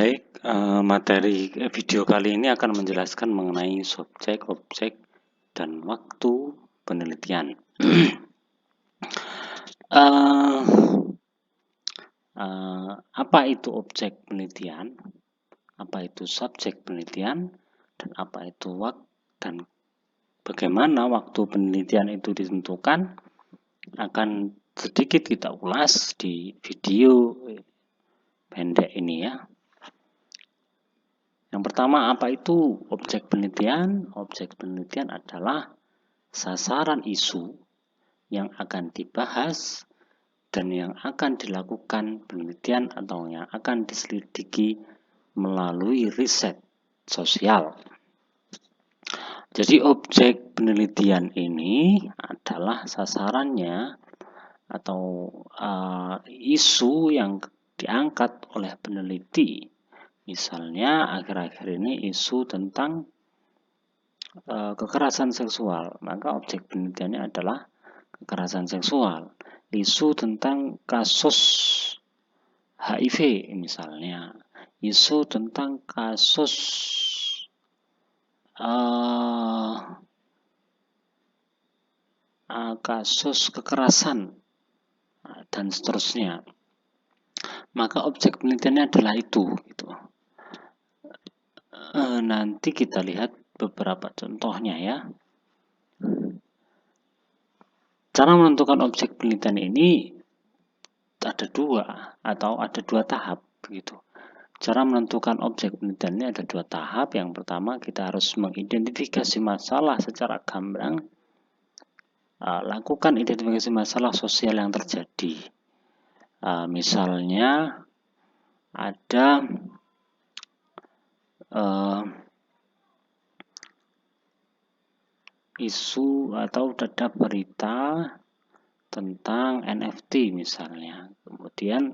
Baik, materi video kali ini akan menjelaskan mengenai subjek, objek, dan waktu penelitian. Apa itu objek penelitian? Apa itu subjek penelitian? Dan apa itu waktu? Dan bagaimana waktu penelitian itu ditentukan? Akan sedikit kita ulas di video pendek ini ya. Yang pertama, apa itu objek penelitian? Objek penelitian adalah sasaran isu yang akan dibahas dan yang akan dilakukan penelitian atau yang akan diselidiki melalui riset sosial. Jadi objek penelitian ini adalah sasarannya atau isu yang diangkat oleh peneliti. Misalnya akhir-akhir ini isu tentang kekerasan seksual, maka objek penelitiannya adalah kekerasan seksual. Isu tentang kasus HIV misalnya, isu tentang kasus kekerasan dan seterusnya. Maka objek penelitiannya adalah itu. Gitu. Nanti kita lihat beberapa contohnya ya. Cara menentukan objek penelitian ini ada dua tahap begitu. Cara menentukan objek penelitian ini ada dua tahap. Yang pertama, kita harus mengidentifikasi masalah secara gamblang. Lakukan identifikasi masalah sosial yang terjadi. Misalnya ada isu atau ada berita tentang NFT misalnya. Kemudian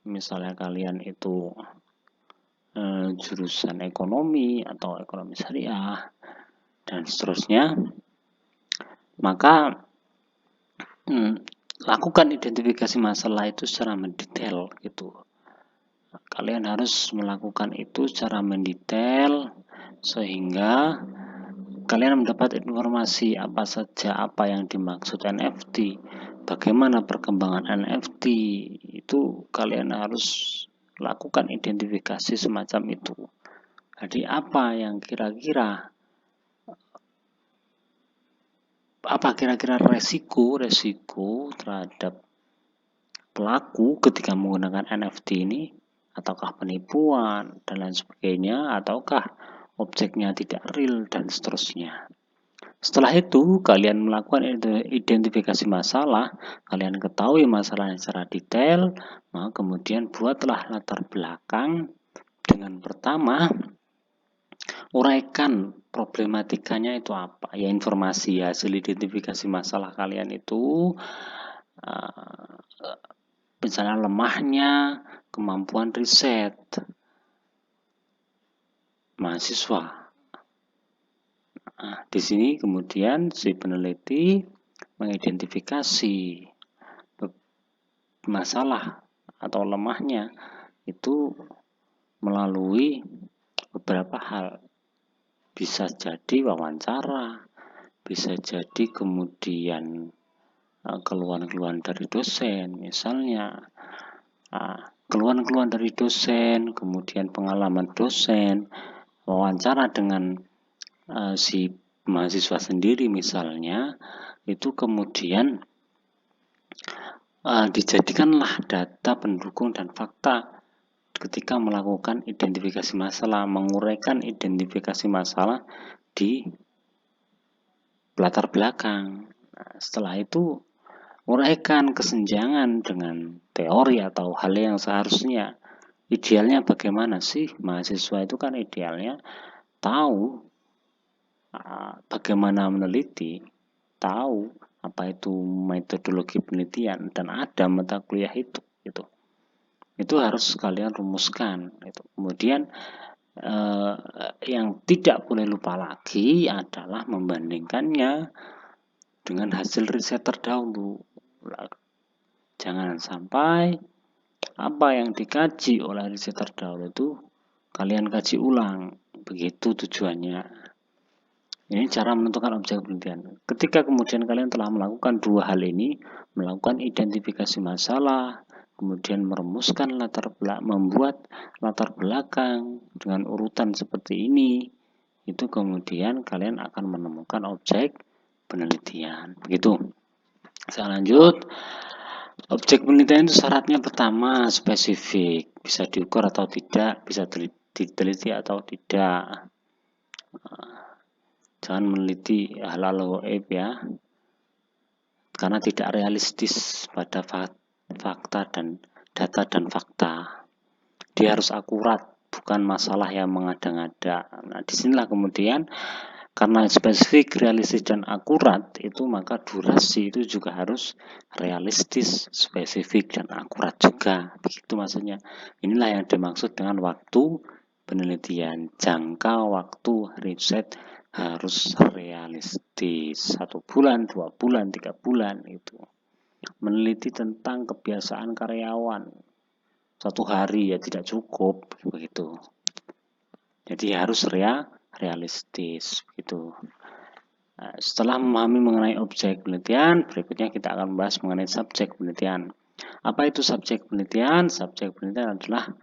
misalnya kalian itu jurusan ekonomi atau ekonomi syariah dan seterusnya, maka lakukan identifikasi masalah itu secara mendetail gitu. Kalian harus melakukan itu secara mendetail sehingga kalian mendapat informasi apa saja apa yang dimaksud NFT, bagaimana perkembangan NFT, itu kalian harus lakukan identifikasi semacam itu. Jadi apa kira-kira resiko terhadap pelaku ketika menggunakan NFT ini, ataukah penipuan dan lain sebagainya, ataukah objeknya tidak real dan seterusnya. Setelah itu kalian melakukan identifikasi masalah, kalian ketahui masalahnya secara detail, maka kemudian buatlah latar belakang dengan pertama uraikan problematikanya itu apa. Ya, informasi hasil identifikasi masalah kalian itu misalnya lemahnya kemampuan riset mahasiswa. Di sini kemudian si peneliti mengidentifikasi masalah atau lemahnya itu melalui beberapa hal. Bisa jadi wawancara, bisa jadi kemudian keluhan-keluhan dari dosen, misalnya keluhan-keluhan dari dosen, kemudian pengalaman dosen, wawancara dengan si mahasiswa sendiri misalnya, itu kemudian dijadikanlah data pendukung dan fakta ketika melakukan identifikasi masalah, menguraikan identifikasi masalah di latar belakang. Setelah itu uraikan kesenjangan dengan teori atau hal yang seharusnya. Idealnya bagaimana sih? Mahasiswa itu kan idealnya tahu bagaimana meneliti, tahu apa itu metodologi penelitian, dan ada mata kuliah itu gitu. Itu harus kalian rumuskan gitu. Kemudian yang tidak boleh lupa lagi adalah membandingkannya dengan hasil riset terdahulu. Jangan sampai Apa yang dikaji oleh riset terdahulu itu kalian kaji ulang. Begitu tujuannya. Ini cara menentukan objek penelitian. Ketika kemudian kalian telah melakukan dua hal ini, melakukan identifikasi masalah, kemudian merumuskan membuat latar belakang dengan urutan seperti ini, itu kemudian kalian akan menemukan objek penelitian. Begitu. Saya lanjut. Objek penelitian itu syaratnya pertama spesifik, bisa diukur atau tidak, bisa diteliti atau tidak. Jangan meneliti hal-hal gaib ya, karena tidak realistis pada fakta dan data dan fakta. Dia harus akurat, bukan masalah yang mengada-ngada. Nah, disinilah kemudian karena spesifik, realistis, dan akurat itu, maka durasi itu juga harus realistis, spesifik, dan akurat juga. Begitu maksudnya. Inilah yang dimaksud dengan waktu penelitian. Jangka waktu riset harus realistis. 1 bulan, 2 bulan, 3 bulan itu. Meneliti tentang kebiasaan karyawan 1 hari ya tidak cukup begitu. Jadi harus realistis begitu. Nah, setelah memahami mengenai objek penelitian, berikutnya kita akan membahas mengenai subjek penelitian. Apa itu subjek penelitian? Subjek penelitian adalah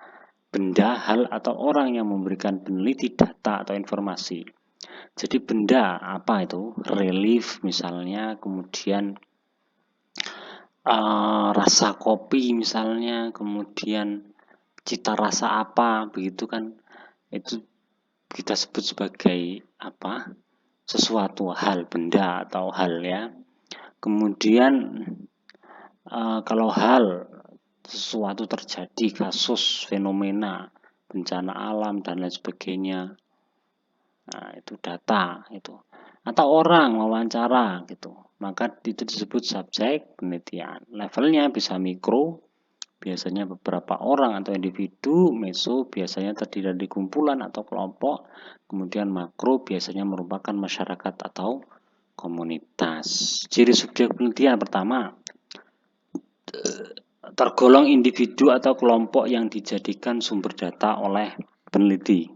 benda, hal, atau orang yang memberikan peneliti data atau informasi. Jadi benda apa itu? Relief misalnya, kemudian rasa kopi misalnya, kemudian cita rasa apa, begitu kan? Itu kita sebut sebagai apa? Sesuatu hal, benda atau hal ya. Kemudian kalau hal, sesuatu terjadi, kasus, fenomena, bencana alam dan lain sebagainya. Nah, itu data itu. Atau orang wawancara gitu. Maka itu disebut subjek penelitian. Levelnya bisa mikro, biasanya beberapa orang atau individu, meso biasanya terdiri dari kumpulan atau kelompok, kemudian makro biasanya merupakan masyarakat atau komunitas. Ciri subjek penelitian pertama, tergolong individu atau kelompok yang dijadikan sumber data oleh peneliti.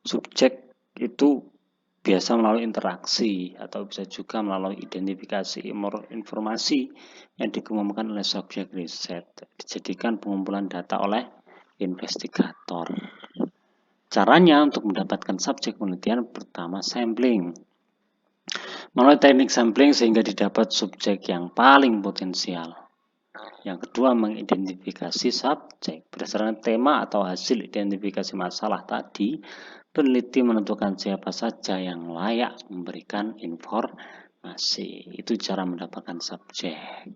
Subjek itu biasa melalui interaksi atau bisa juga melalui identifikasi informasi yang dikemukakan oleh subjek riset, dijadikan pengumpulan data oleh investigator. Caranya untuk mendapatkan subjek penelitian pertama sampling. Melalui teknik sampling sehingga didapat subjek yang paling potensial. Yang kedua, mengidentifikasi subjek. Berdasarkan tema atau hasil identifikasi masalah tadi, peneliti menentukan siapa saja yang layak memberikan informasi. Itu cara mendapatkan subjek.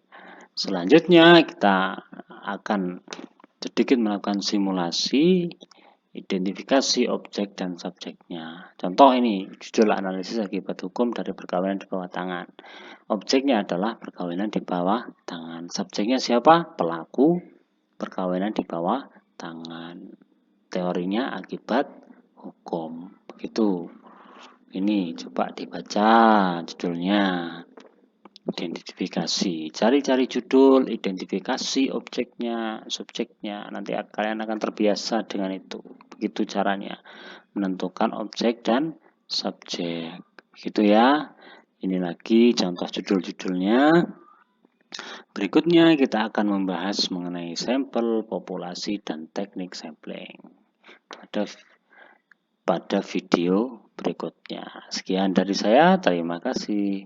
Selanjutnya kita akan sedikit melakukan simulasi identifikasi objek dan subjeknya. Contoh ini, judul analisis akibat hukum dari perkawinan di bawah tangan. Objeknya adalah perkawinan di bawah tangan. Subjeknya siapa? Pelaku perkawinan di bawah tangan. Teorinya akibat hukum. Begitu. Ini coba dibaca judulnya. Identifikasi. Cari-cari judul, identifikasi objeknya, subjeknya. Nanti kalian akan terbiasa dengan itu. Begitu caranya menentukan objek dan subjek. Begitu ya. Ini lagi contoh judul-judulnya. Berikutnya kita akan membahas mengenai sampel, populasi, dan teknik sampling pada video berikutnya. Sekian dari saya, terima kasih.